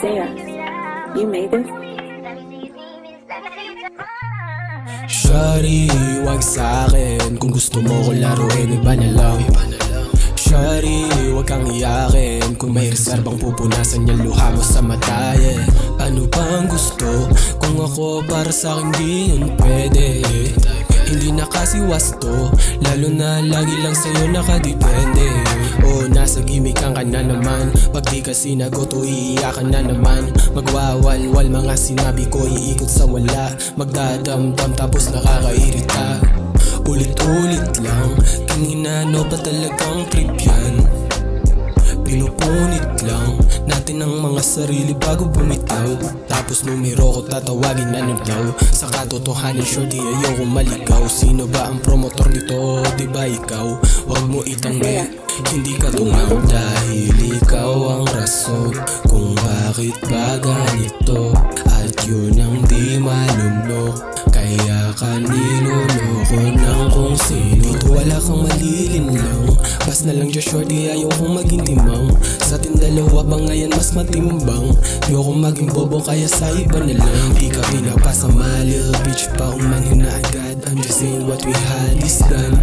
Isaiah, you made this? Shawty, wag sa'kin. Kung gusto mo ko laruin, iba na lang. Shawty, wag kang iyakin. Kung may reserbang pupunasan yung luha mo sa mata, yeah. Ano pa ang gusto? Kung ako para sa'kin di yun pwede. Hindi na kasi wasto, lalo na lagi lang sa'yo nakadepende. Oh, nasa gimikan ka na naman. Pag di ka sinagot o iiyakan na naman. Magwawalwal mga sinabi ko, iikot sa wala. Magdadamdam tapos nakakairita. Ulit-ulit lang, kinginano ba talagang trip yan? Pinupunit lang natin ang mga sarili bago bumitaw. Tapos numero ko tatawagin ano daw. Sa katotohanan shorty ayoko maligaw. Sino ba ang promotor nito? Diba ikaw? Wag mo itanggi, hindi ka tungaw. Dahil ikaw ang rason kung bakit ba ganito. At yun ang di malunok, kaya ka niloloko ng kung sino. Dito wala kang malilinlang, pas na lang dyan shorty ayokong maging timang. Sa ating dalawa ba ngayon mas matimbang? Ayoko maging bobo kaya sa iba na lang. Di ka pinapasama little bitch pa umangin na agad. I'm just saying what we had is done.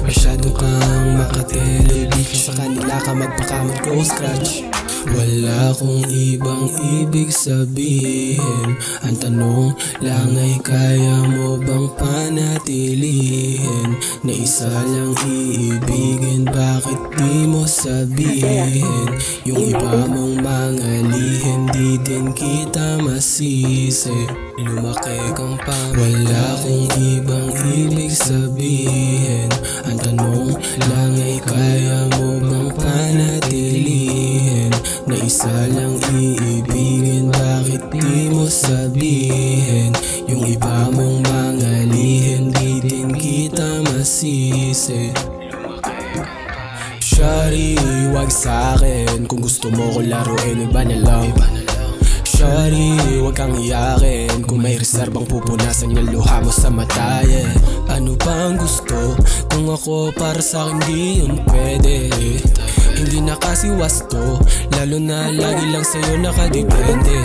Masyado kang makatele bitch, sa kanila ka magpakamot go scratch. Wala kong ibang ibig sabihin. Ang tanong lang ay kaya mo bang panatilihin na isa lang iibigin? Bakit di mo sabihin yung iba mong mga lihim? Di din kita masisi, lumaki kang pang. Wala kong ibang ibig sabihin. Ang tanong lang ay kaya mo bang panatilihin na isa lang iibigin? Bakit di mo sabihin yung iba mong mga lihim? Di din kita masisi. Shawty, wag sa'kin. Kung gusto mo ko laruin, iba na lang. Shawty, wag kang iyakin. Kung may reserbang pupunasan yung luha mo sa mata, yeah. Ano pa ang gusto? Kung ako para sa'kin di yun pwede. Hindi na kasi wasto, lalo na lagi lang sa'yo nakadepende.